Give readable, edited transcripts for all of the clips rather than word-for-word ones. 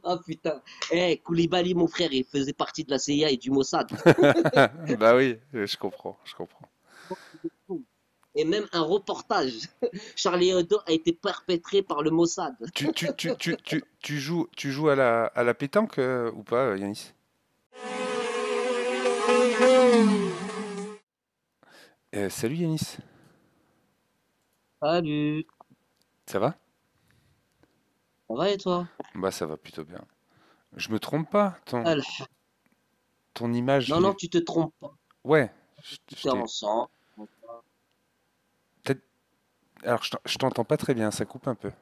Ah putain. Eh, Koulibaly, mon frère, il faisait partie de la CIA et du Mossad. Bah oui, je comprends, je comprends. Et même un reportage. Charlie Hebdo a été perpétré par le Mossad. Tu joues à la pétanque ou pas, Yanis? Salut Yanis, Salut. ça va? Ça va et toi? Bah ça va plutôt bien. Je me trompe pas, Alh. ton image, Non, non, tu te trompes pas. ouais, je T'es t'ai... ensemble. peut-être- Alors je t'entends pas très bien, ça coupe un peu.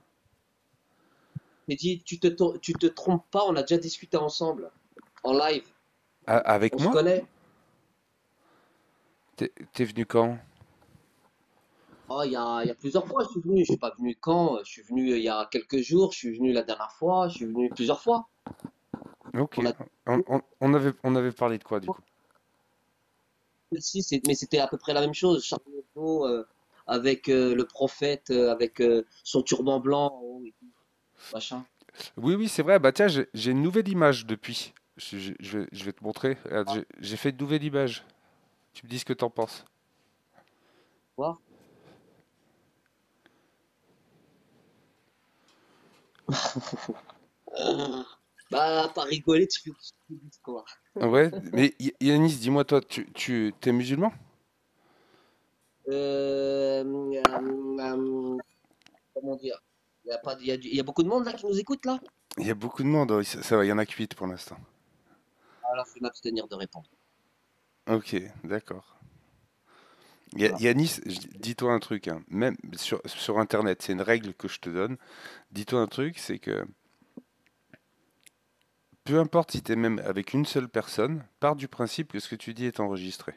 J'ai dit, tu te trompes pas, on a déjà discuté ensemble. En live. Avec On se moi? connaît? T'es venu quand? Oh, il y a plusieurs fois, je suis venu. Je suis pas venu quand? Je suis venu il y a quelques jours. Je suis venu la dernière fois. Je suis venu plusieurs fois. Ok, On a on avait parlé de quoi du coup? si, mais c'était à peu près la même chose. Charlie Hebdo, avec le prophète, avec son turban blanc en haut et tout, machin. Oui, oui, c'est vrai, bah tiens, j'ai une nouvelle image depuis. Je vais te montrer. Regarde, j'ai fait une nouvelle image. Tu me dis ce que t'en penses. Voir. Bah, pas rigoler, tu dis quoi? Ouais, mais Yanis, dis-moi toi, t'es musulman? Comment dire? Il y a pas, il y a beaucoup de monde là qui nous écoute là? Il y a beaucoup de monde, oui, ça va, il y en a que 8 pour l'instant. Alors, je vais m'abstenir de répondre. Ok, d'accord. Voilà. Yanis, dis-toi un truc, hein, même sur Internet, c'est une règle que je te donne. Dis-toi un truc, c'est que peu importe si t'es même avec une seule personne, pars du principe que ce que tu dis est enregistré.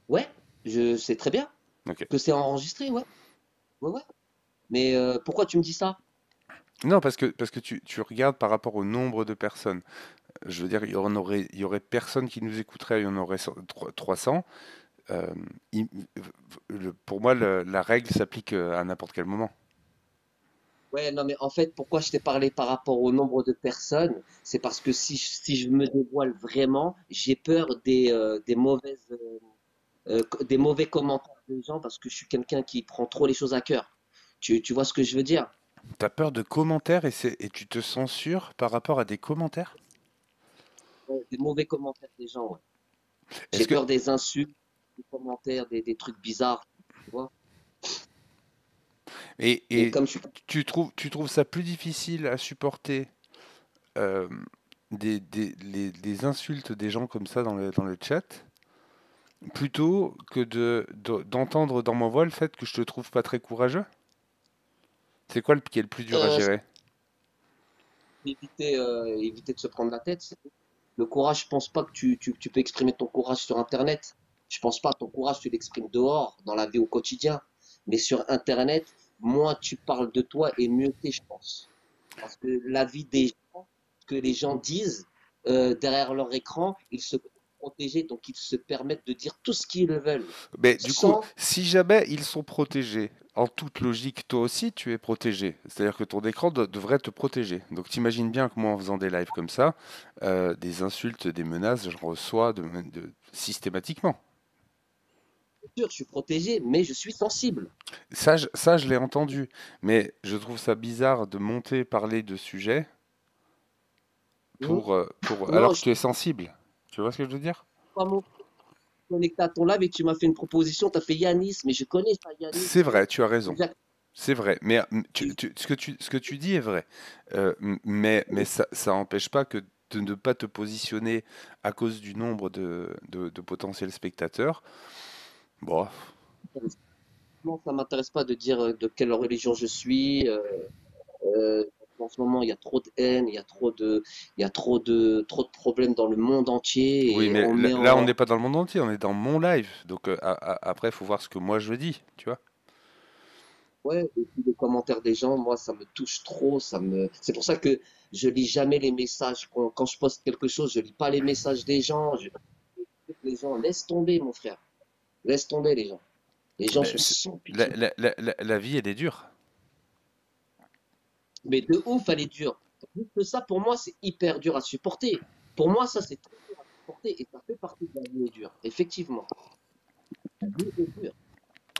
Ouais, je sais très bien Ok. que c'est enregistré, ouais. Ouais, ouais. Mais pourquoi tu me dis ça? Non, parce que tu regardes par rapport au nombre de personnes. Je veux dire, il y aurait personne qui nous écouterait, il y en aurait 300. Euh, il- pour moi, la règle s'applique à n'importe quel moment. Ouais, non, mais en fait, pourquoi je t'ai parlé par rapport au nombre de personnes? C'est parce que si je me dévoile vraiment, j'ai peur des mauvais commentaires des gens parce que je suis quelqu'un qui prend trop les choses à cœur. Tu vois ce que je veux dire? T'as peur de commentaires et tu te censures par rapport à des commentaires? Ouais, des mauvais commentaires des gens, ouais. J'ai Est-ce que peur des insultes, des commentaires, des trucs bizarres, tu vois? Mais et comme je suis tu trouves ça plus difficile à supporter euh, les insultes des gens comme ça dans le chat plutôt que d'entendre dans ma voix le fait que je te trouve pas très courageux? C'est quoi qui est le plus dur à euh, gérer? éviter de se prendre la tête. Le courage, je pense pas que tu peux exprimer ton courage sur Internet. Je pense pas. Ton courage, tu l'exprimes dehors, dans la vie au quotidien. Mais sur Internet, moins tu parles de toi et mieux t'es, je pense. Parce que la vie des gens, ce que les gens disent derrière leur écran, ils se protègent, donc ils se permettent de dire tout ce qu'ils veulent. Mais du coup, Sans, si jamais ils sont protégés, en toute logique, toi aussi tu es protégé. C'est-à-dire que ton écran devrait te protéger. Donc t'imagines bien que moi, en faisant des lives comme ça, des insultes, des menaces, je reçois systématiquement. bien sûr, je suis protégé, mais je suis sensible. Ça, je l'ai entendu. Mais je trouve ça bizarre de monter parler de sujets Mhm. alors Non, que je tu es sensible. Tu vois ce que je veux dire? suis pas connecté à ton live et tu m'as fait une proposition, tu as fait Yanis, mais je connais ça, Yanis. C'est vrai, tu as raison. Exact. C'est vrai, mais ce que tu dis est vrai. Mais ça n'empêche pas que de ne pas te positionner à cause du nombre de potentiels spectateurs. Bon, Non, ça m'intéresse pas de dire de quelle religion je suis. Euh, En ce moment, il y a trop de haine, il y a trop de problèmes dans le monde oui, entier et mais on met là, on en, n'est pas dans le monde entier, on est dans mon live. Donc après, il faut voir ce que moi je dis, tu vois. ouais, et puis les commentaires des gens, moi, ça me touche trop, c'est pour ça que je lis jamais les messages. Quand je poste quelque chose, je lis pas les messages des gens. Les gens, laisse tomber, mon frère. Laisse tomber, les gens. Les gens Ben, sont sans la, pitié. la vie, elle est dure. Mais de ouf, elle est dure. Juste ça, pour moi, c'est hyper dur à supporter. Pour moi, ça, c'est très dur à supporter et ça fait partie de la vie dure. Effectivement, la vie est dure.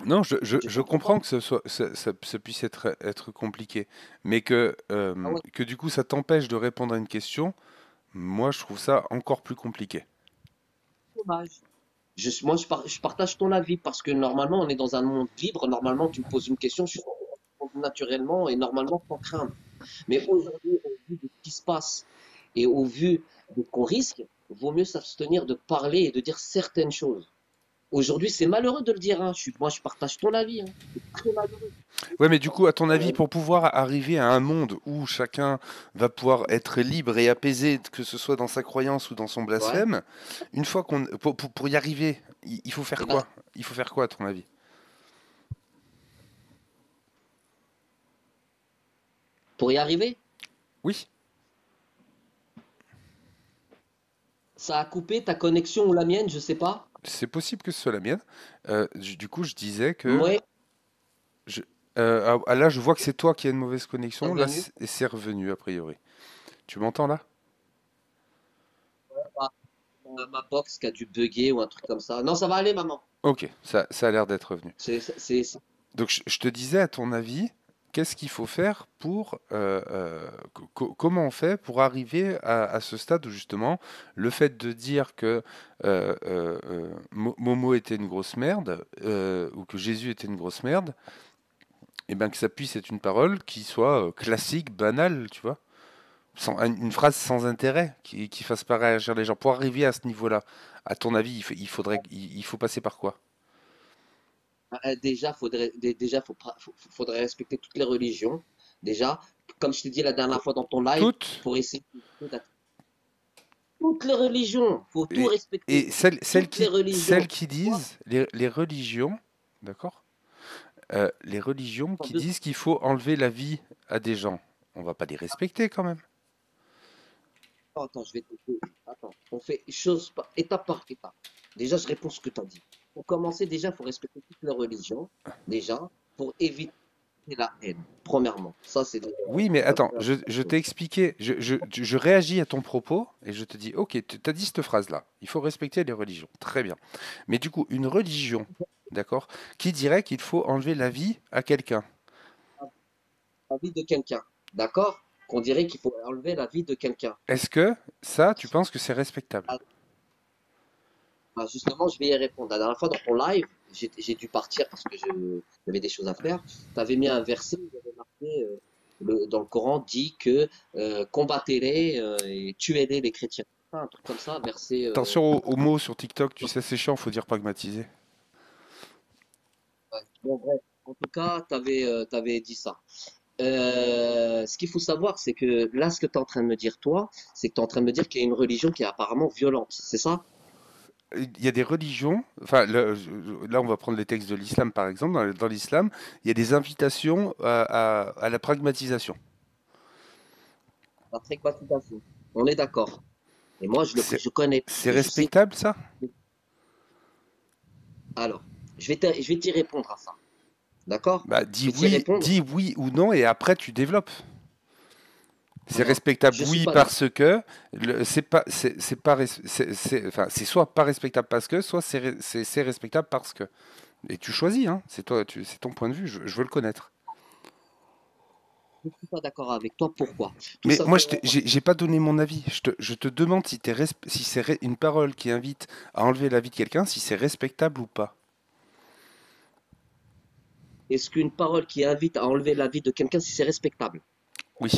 Non, je, je, Je je comprends pas. comprends que ça puisse être compliqué, mais Ah ouais, que du coup ça t'empêche de répondre à une question, moi je trouve ça encore plus compliqué. dommage. Moi, je partage ton avis parce que normalement, on est dans un monde libre. Normalement, tu me poses une question, je réponds naturellement et normalement sans craindre. Mais aujourd'hui, au vu de ce qui se passe et au vu de ce qu'on risque, vaut mieux s'abstenir de parler et de dire certaines choses. Aujourd'hui, c'est malheureux de le dire, hein. Moi, je partage ton avis, hein. C'est très malheureux. Ouais, mais du coup, à ton avis, pour pouvoir arriver à un monde où chacun va pouvoir être libre et apaisé, que ce soit dans sa croyance ou dans son Ouais. blasphème, une fois pour y arriver, il faut faire Et ben, quoi? Il faut faire quoi, à ton avis? pour y arriver, Oui, ça a coupé ta connexion ou la mienne, je sais pas. c'est possible que ce soit la mienne. Du coup, je disais que Moi, je, là, je vois que c'est toi qui as une mauvaise connexion. Là, revenu. c'est revenu a priori. Tu m'entends là? Ma box qui a dû bugger ou un truc comme ça. Non, ça va aller, maman. Ok, ça a l'air d'être revenu. Donc, je te disais, à ton avis, qu'est-ce qu'il faut faire pour... comment on fait pour arriver à ce stade où justement le fait de dire que Momo était une grosse merde, ou que Jésus était une grosse merde, et bien que ça puisse être une parole qui soit classique, banale, tu vois? Une phrase sans intérêt qui fasse pas réagir les gens. Pour arriver à ce niveau-là, à ton avis, il faut passer par quoi? Faudrait respecter toutes les religions. Déjà, comme je t'ai dit la dernière fois dans ton live, Toutes pour essayer d'être toutes les religions, faut tout et, respecter. Toutes les religions. celles qui disent, les religions, d'accord? Les religions qui disent qu'il faut enlever la vie à des gens. On va pas les respecter quand même. Attends, je vais te Attends, on fait étape par étape. Déjà, je réponds ce que tu as dit. Pour commencer, déjà, il faut respecter toutes les religions, déjà, pour éviter la haine, premièrement. Ça, c'est déjà Oui, mais la attends, première je chose. t'ai expliqué, je réagis à ton propos et je te dis, ok, tu as dit cette phrase-là, il faut respecter les religions, très bien. Mais du coup, une religion, d'accord, qui dirait qu'il faut enlever la vie à quelqu'un? La vie de quelqu'un, d'accord? Qu'on dirait qu'il faut enlever la vie de quelqu'un. Est-ce que ça, tu penses que c'est respectable? Ah, bah, justement, je vais y répondre. La dernière fois, dans ton live, j'ai dû partir parce que j'avais des choses à faire. Tu avais mis un verset où il y avait marqué, dans le Coran, dit que combattez-les et tuez-les, les chrétiens. Un truc comme ça, verset. Attention aux mots sur TikTok, tu sais, c'est chiant, faut dire pragmatiser. Ouais. Bon, bref. En tout cas, t'avais dit ça. Ce qu'il faut savoir, c'est que là, ce que tu es en train de me dire, toi, c'est que tu es en train de me dire qu'il y a une religion qui est apparemment violente. C'est ça? Il y a des religions, enfin là on va prendre les textes de l'islam par exemple, dans l'islam, il y a des invitations à la pragmatisation. La fréquentation. On est d'accord. Et moi, C'est je connais c'est et je sais. respectable ça? Alors, je vais t'y répondre à ça. D'accord? Bah Je vais t'y répondre. dis oui ou non et après tu développes. C'est Alors, respectable je suis oui pas d'accord. parce que c'est pas enfin c'est soit pas respectable parce que soit c'est respectable parce que et tu choisis hein, c'est toi c'est ton point de vue, je veux le connaître. Je suis pas d'accord avec toi. Pourquoi? Tout Mais moi, simplement parce que j'ai pas donné mon avis. Je te demande si, si c'est une parole qui invite à enlever la vie de quelqu'un, si c'est respectable ou pas. est-ce qu'une parole qui invite à enlever la vie de quelqu'un, si c'est respectable? Oui,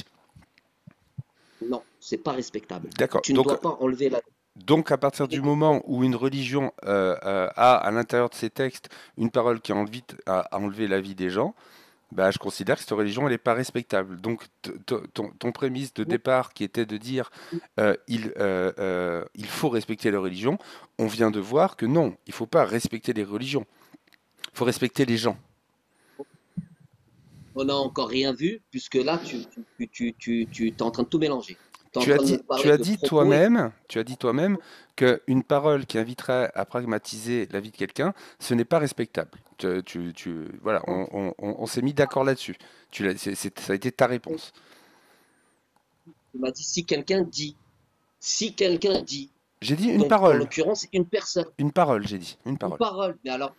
Non, c'est pas respectable. d'accord. Tu ne dois pas enlever la Donc, à partir vie du de moment quelqu'un. où une religion a à l'intérieur de ses textes une parole qui invite à enlever la vie des gens, bah, je considère que cette religion, elle n'est pas respectable. Donc, ton prémisse de départ qui était de dire il faut respecter la religion, on vient de voir que non, il ne faut pas respecter les religions, il faut respecter les gens. On n'a encore rien vu, puisque là, tu es en train de tout mélanger. Tu es en train de me parler de propos et Tu as dit toi-même qu'une parole qui inviterait à pragmatiser la vie de quelqu'un, ce n'est pas respectable. Voilà, on s'est mis d'accord là-dessus. Ça a été ta réponse. Il m'a dit si quelqu'un dit. Si quelqu'un dit. J'ai dit une Donc, en parole. l'occurrence, une personne. Une parole, j'ai dit. Une Une parole. parole. Mais alors,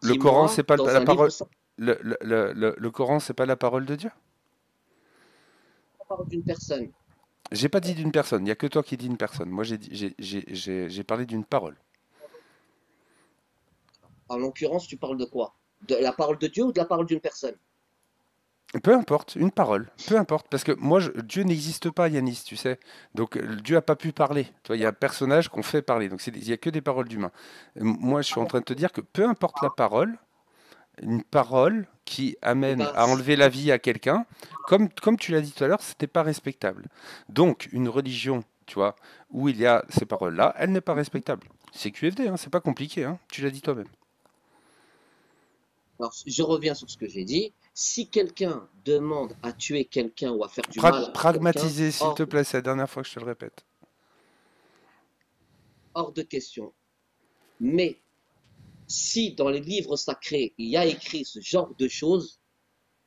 Le Coran, c'est dis-moi, pas dans la un livre, parole. ça Le Coran, c'est pas la parole de Dieu? parle d'une personne. J'ai pas dit d'une personne. Il y a que toi qui dis une personne. Moi, j'ai parlé d'une parole. En l'occurrence, tu parles de quoi? De la parole de Dieu ou de la parole d'une personne? Peu importe, une parole, peu importe, parce que moi, Dieu n'existe pas, Yanis, tu sais. Donc, Dieu a pas pu parler. Tu vois, il y a un personnage qu'on fait parler. Donc, il y a que des paroles d'humains. Moi, je suis en train de te dire que peu importe la parole, une parole qui Eh amène ben, à enlever la vie à quelqu'un, comme tu l'as dit tout à l'heure, c'était pas respectable. Donc, une religion, tu vois, où il y a ces paroles-là, elle n'est pas respectable. C'est QFD, hein, c'est pas compliqué, hein, tu l'as dit toi-même. alors, je reviens sur ce que j'ai dit. Si quelqu'un demande à tuer quelqu'un ou à faire du mal à quelqu'un, Pragmatiser, s'il te plaît, c'est la dernière fois que je te le répète. hors de question. Mais si dans les livres sacrés, il y a écrit ce genre de choses,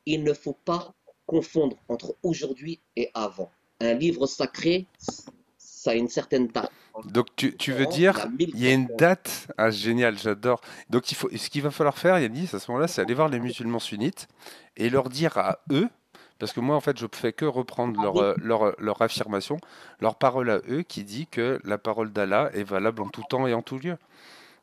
il ne faut pas confondre entre aujourd'hui et avant. Un livre sacré, ça a une certaine date. Donc Le tu veux Coran, il a dire, il y a une 1400. date. Ah, génial, j'adore. Donc ce qu'il va falloir faire, Yanis, à ce moment-là, c'est aller voir les musulmans sunnites et leur dire à eux, parce que moi, en fait, je ne fais que reprendre leur affirmation, leur parole à eux, qui dit que la parole d'Allah est valable en tout temps et en tout lieu.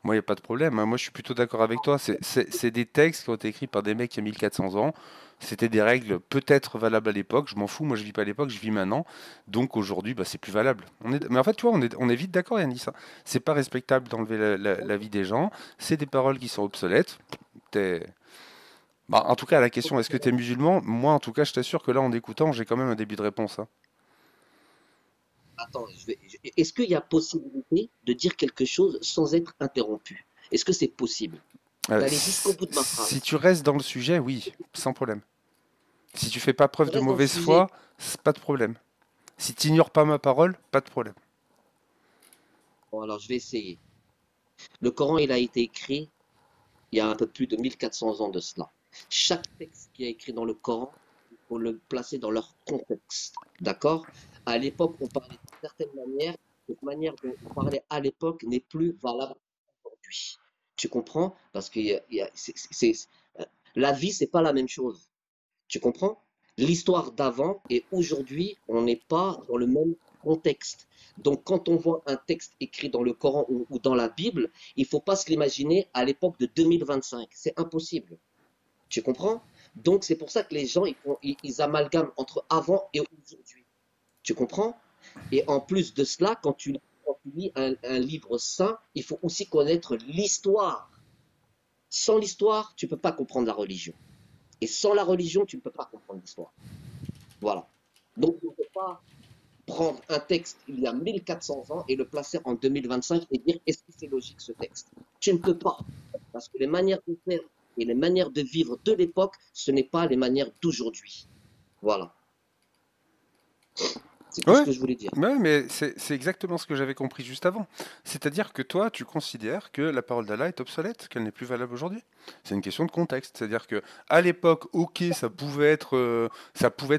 Moi, il n'y a pas de problème, hein. Moi, je suis plutôt d'accord avec toi. C'est des textes qui ont été écrits par des mecs il y a 1400 ans. C'était des règles peut-être valables à l'époque. Je m'en fous. Moi, je vis pas à l'époque, je vis maintenant. Donc aujourd'hui, bah, c'est plus valable. Mais en fait, tu vois, on est vite d'accord, Yannis, hein. C'est pas respectable d'enlever la vie des gens. C'est des paroles qui sont obsolètes. T'es- Bah, en tout cas, à la question, est-ce que tu es musulman? Moi, en tout cas, je t'assure que là, en écoutant, j'ai quand même un début de réponse, hein. Attends, est-ce qu'il y a possibilité de dire quelque chose sans être interrompu? Est-ce que c'est possible? D'aller jusqu'au bout de ma Si phrase. tu restes dans le sujet, oui, sans problème. Si tu fais pas preuve Je de reste dans le mauvaise sujet. foi, c'est pas de problème. Si tu n'ignores pas ma parole, pas de problème. Bon, alors je vais essayer. Le Coran, il a été écrit il y a un peu plus de 1400 ans de cela. Chaque texte qui est écrit dans le Coran, il faut le placer dans leur contexte. D'accord? À l'époque, on parlait d'une certaine manière. Cette manière dont on parlait à l'époque n'est plus valable aujourd'hui. Tu comprends? Parce que la vie, c'est pas la même chose. Tu comprends? L'histoire d'avant et aujourd'hui, on n'est pas dans le même contexte. Donc, quand on voit un texte écrit dans le Coran ou dans la Bible, il ne faut pas se l'imaginer à l'époque de 2025. C'est impossible. Tu comprends? Donc, c'est pour ça que les gens, ils amalgament entre avant et aujourd'hui. Tu comprends? Et en plus de cela, quand tu lis un livre saint, il faut aussi connaître l'histoire. Sans l'histoire, tu ne peux pas comprendre la religion. Et sans la religion, tu ne peux pas comprendre l'histoire. Voilà. Donc, on ne peut pas prendre un texte il y a 1400 ans et le placer en 2025 et dire est-ce que c'est logique ce texte? Tu ne peux pas. Parce que les manières de faire et les manières de vivre de l'époque, ce n'est pas les manières d'aujourd'hui. Voilà. C'est tout ce Ouais, que je voulais dire. ouais, mais c'est exactement ce que j'avais compris juste avant. C'est-à-dire que toi, tu considères que la parole d'Allah est obsolète, qu'elle n'est plus valable aujourd'hui. C'est une question de contexte. C'est-à-dire que à l'époque, ok, ça pouvait être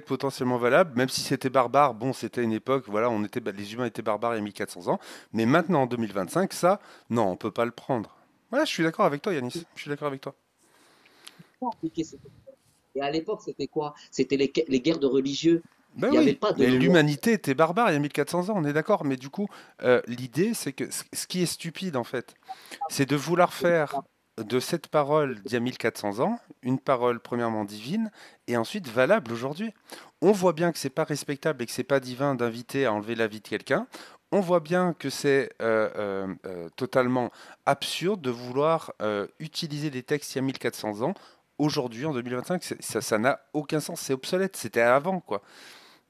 potentiellement valable, même si c'était barbare. Bon, c'était une époque, voilà, les humains étaient barbares il y a 1400 ans. Mais maintenant, en 2025, ça, non, on peut pas le prendre. Ouais, je suis d'accord avec toi, Yanis. Je suis d'accord avec toi. Et à l'époque, c'était quoi? C'était les guerres de religieux. Ben Il n'y avait oui, pas de mais loi. l'humanité était barbare il y a 1400 ans, on est d'accord. Mais du coup, l'idée, c'est que ce qui est stupide, en fait, c'est de vouloir faire de cette parole d'il y a 1400 ans une parole premièrement divine et ensuite valable aujourd'hui. On voit bien que c'est pas respectable et que c'est pas divin d'inviter à enlever la vie de quelqu'un. On voit bien que c'est totalement absurde de vouloir utiliser des textes il y a 1400 ans. Aujourd'hui, en 2025, ça n'a aucun sens, c'est obsolète, c'était avant, quoi.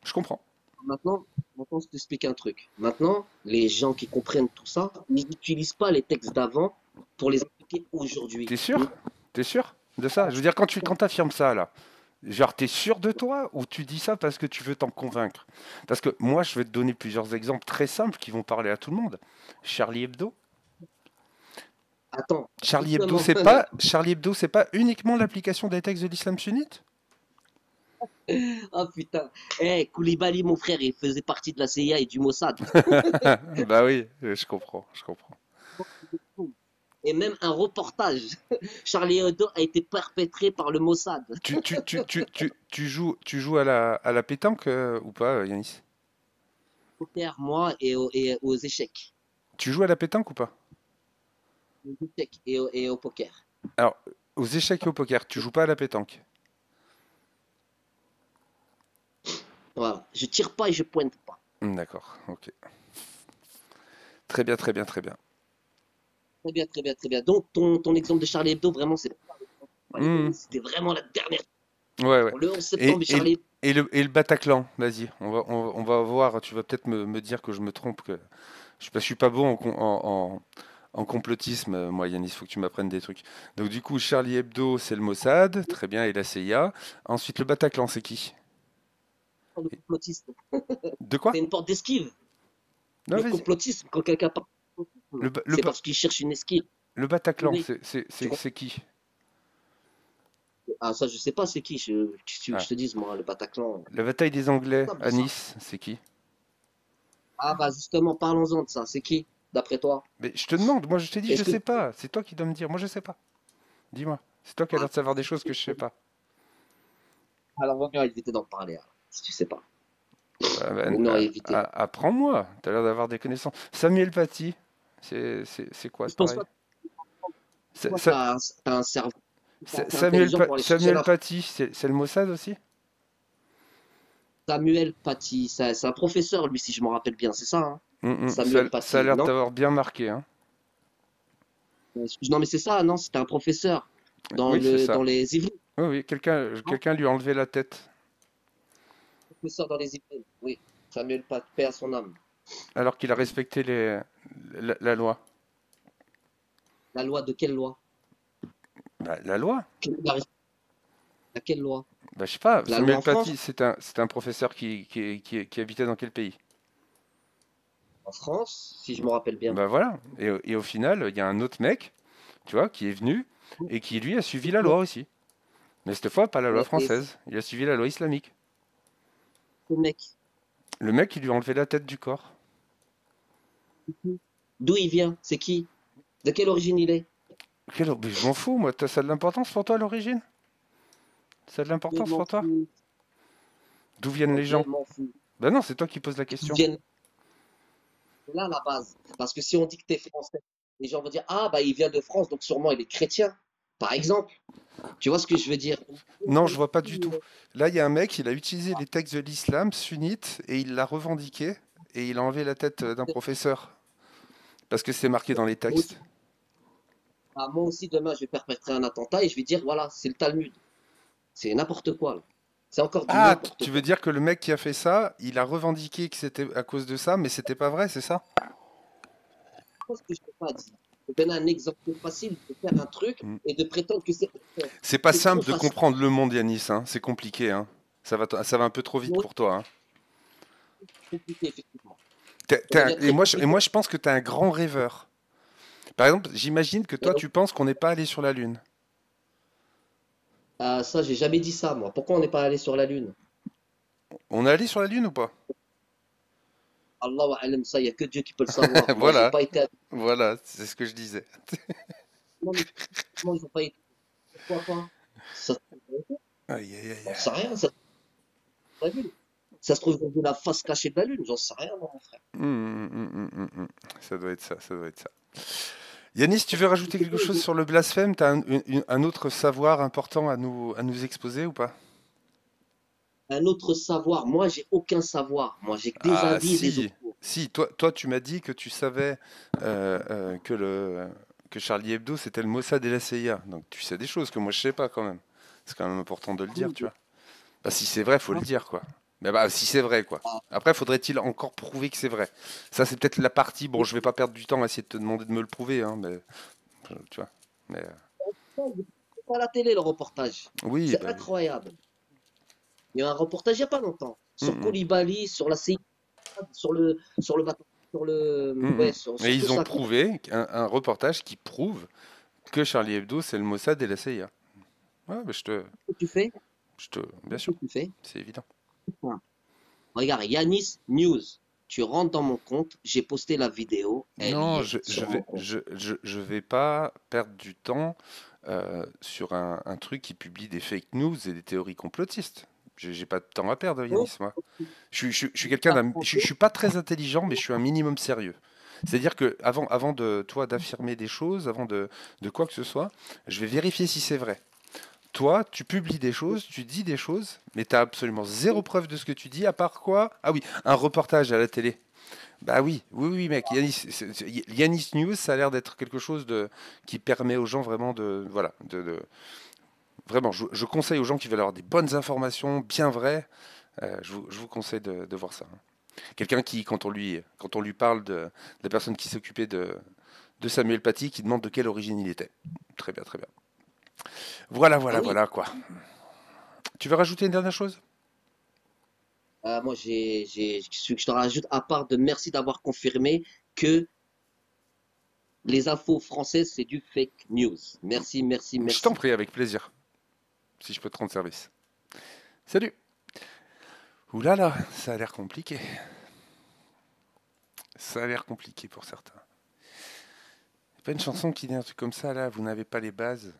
Je comprends. Maintenant, je t'explique un truc. Maintenant, les gens qui comprennent tout ça n'utilisent pas les textes d'avant pour les appliquer aujourd'hui. T'es sûr? T'es sûr de ça? Je veux dire, quand t'affirmes ça, là, genre, t'es sûr de toi ou tu dis ça parce que tu veux t'en convaincre? Parce que moi, je vais te donner plusieurs exemples très simples qui vont parler à tout le monde. Charlie Hebdo, Attends, Charlie justement. Hebdo, c'est pas uniquement l'application des textes de l'islam sunnite? Ah putain. Eh, Koulibaly, mon frère, il faisait partie de la CIA et du Mossad. Bah oui, je comprends, je comprends. Et même un reportage. Charlie Hebdo a été perpétré par le Mossad. Tu joues à la pétanque ou pas, Yanis? Poker, moi, et aux échecs. Tu joues à la pétanque ou pas? Aux échecs et au poker. Alors, aux échecs et au poker, tu joues pas à la pétanque. Voilà. Je tire pas et je pointe pas. D'accord, ok. Très bien, très bien, très bien. Très bien, très bien, très bien. Donc, ton exemple de Charlie Hebdo, vraiment, Hmm, c'était vraiment la dernière. ouais, ouais. Le 11 Et, septembre, et, Charlie Hebdo. et le Bataclan, vas-y, on va voir, tu vas peut-être me dire que je me trompe, que je suis pas bon en complotisme, moi, Yanis, faut que tu m'apprennes des trucs. Donc, du coup, Charlie Hebdo, c'est le Mossad, très bien, et la CIA. Ensuite, le Bataclan, c'est qui? Le complotisme. De quoi? C'est une porte d'esquive. Non, Le vas-y. complotisme, quand quelqu'un parle de Le, complotisme, Ba- le, c'est Ba- parce qu'il cherche une esquive. le Bataclan, Oui, tu vois. c'est qui? Ah, ça, je sais pas, c'est qui. Tu veux que Ah. je te dise, moi, le Bataclan. La bataille des Anglais Comme à ça. Nice, c'est qui? Ah, bah, justement, parlons-en de ça. C'est qui, d'après toi? Mais je te demande, moi je t'ai dit je Est-ce que. sais pas. C'est toi qui dois me dire. Moi je sais pas. Dis-moi. C'est toi qui as l'air Ah, de savoir des choses que je sais pas. alors, vaut mieux éviter d'en parler, alors, si tu sais pas. Bah, Vaut mieux éviter. apprends-moi. T'as l'air d'avoir des connaissances. Samuel Paty, c'est quoi? Je pense Pareil. pas que Sa- toi, Sa- t'as un cerveau assez intelligent pour aller chercher Samuel l'info. Paty, c'est le Mossad aussi? Samuel Paty, c'est un professeur, lui, si je me rappelle bien, c'est ça, hein? Ça, Samuel ça a Paty, l'air de non? t'avoir bien marqué, hein? Non, mais c'est ça, non? C'était un professeur Oui, c'est dans ça. les Yvelines, Oui, oui, non? quelqu'un lui a enlevé la tête. Professeur dans les Yvelines, oui. Samuel Paty, paix à son âme. Alors qu'il a respecté la loi. La loi de quelle loi? Bah, la loi? Quelle loi? Bah, je sais pas. La loi Samuel en France? Paty, c'est un professeur qui habitait dans quel pays? En France, si je me rappelle bien. Bah voilà. Et au final, il y a un autre mec, tu vois, qui est venu et qui lui a suivi la loi aussi. Mais cette fois, pas la loi Et française. Il a suivi la loi islamique. ce mec, Le mec, il lui a enlevé la tête du corps. d'où il vient? C'est qui? De quelle origine il est? Mais je m'en fous, moi. Ça a de l'importance pour toi, l'origine? Ça a de Je l'importance m'en pour toi? fous. D'où viennent les Je gens? m'en fous. Bah non, c'est toi qui poses la Qu'ils question. viennent. C'est là la base. Parce que si on dit que t'es français, les gens vont dire, ah, bah, il vient de France, donc sûrement il est chrétien. Par exemple. Tu vois ce que je veux dire? Non, je vois pas du tout. Là, il y a un mec, il a utilisé les textes de l'islam sunnite et il l'a revendiqué et il a enlevé la tête d'un professeur. Parce que c'est marqué dans les Moi aussi, textes. moi aussi, demain, je vais perpétrer un attentat et je vais dire, voilà, c'est le Talmud. C'est n'importe quoi, là. C'est encore du Ah, n'importe tu veux quoi. dire que le mec qui a fait ça, il a revendiqué que c'était à cause de ça, mais c'était pas vrai, c'est ça? Je pense que je ne peux pas dire. Je vais donner un exemple facile de faire un truc Mm. et de prétendre que c'est vrai. C'est pas C'est trop simple de facile. comprendre le monde, Yanis, hein. C'est compliqué, hein. Ça va un peu trop vite Moi, pour toi, hein. c'est compliqué, effectivement. Ça T'es devient très et compliqué. moi, je pense que t'es un grand rêveur. Par exemple, j'imagine que Et toi, donc, tu penses qu'on n'est pas allé sur la Lune. ça, j'ai jamais dit ça, moi. Pourquoi on n'est pas allé sur la Lune? On est allé sur la Lune ou pas? Allah wa alam, ça, il n'y a que Dieu qui peut le savoir. Moi, j'ai Voilà, pas été. voilà, c'est ce que je disais. Non, mais moi, ils n'ont pas été. Pourquoi pas? Ça se trouve, Aïe, aïe, j'en aïe. sais rien, ça se trouve, la Lune. Ça se trouve, ils ont vu la face cachée de la Lune. J'en sais rien, moi, mon frère. Ça doit être ça, ça doit être ça. Yanis, tu veux rajouter quelque chose sur le blasphème? T'as un autre savoir important à nous exposer ou pas? Un autre savoir. Moi, j'ai aucun savoir. Moi, j'ai que des Ah avis et des si, opinions. si, toi tu m'as dit que tu savais que Charlie Hebdo c'était le Mossad et la CIA. Donc tu sais des choses que moi je sais pas quand même. C'est quand même important de le dire, tu vois. Bah si c'est vrai, faut le dire quoi. Mais bah si c'est vrai quoi. Après, faudrait-il encore prouver que c'est vrai? Ça c'est peut-être la partie. Bon, je vais pas perdre du temps à essayer de te demander de me le prouver, hein, mais tu vois. Mais C'est pas à la télé, le reportage. oui, C'est bah oui. incroyable. Il y a un reportage il n'y a pas longtemps Hum, sur hum. Koulibaly, sur la CIA, sur le bateau. sur le, Mm, ouais, mm. Et surtout ils ont ça, quoi. prouvé, un reportage qui prouve que Charlie Hebdo, c'est le Mossad et la CIA. Ouais, mais Ce que tu fais, bien ce sûr, que tu fais. c'est évident. Voilà. Regarde, Yanis News. Tu rentres dans mon compte, j'ai posté la vidéo, elle y Non, est sur mon compte. je vais pas perdre du temps sur un truc qui publie des fake news et des théories complotistes. J'ai pas de temps à perdre, Donc, Yanis, moi. Je suis tu quelqu'un tapes d'un, je français. suis pas très intelligent, mais je suis un minimum sérieux. C'est-à-dire que avant de toi d'affirmer des choses, avant de quoi que ce soit, je vais vérifier si c'est vrai. Toi, tu publies des choses, tu dis des choses, mais tu as absolument zéro preuve de ce que tu dis, à part quoi? Ah oui, un reportage à la télé. Bah oui, oui, oui, mec. Yanis News, ça a l'air d'être quelque chose qui permet aux gens vraiment voilà, vraiment. Je conseille aux gens qui veulent avoir des bonnes informations, bien vraies. Je vous conseille de voir ça, hein. Quelqu'un qui, quand on lui parle de la personne qui s'occupait de Samuel Paty, qui demande de quelle origine il était. Très bien, très bien. Voilà, Ah voilà, oui, voilà, quoi. Tu veux rajouter une dernière chose? moi, ce que je te rajoute, à part de merci d'avoir confirmé que les infos françaises, c'est du fake news. Merci, merci, Je t'en merci. prie, avec plaisir, si je peux te rendre service. Salut. Ouh là là, ça a l'air compliqué. Ça a l'air compliqué pour certains. C'est pas une chanson qui dit un truc comme ça, là, vous n'avez pas les bases.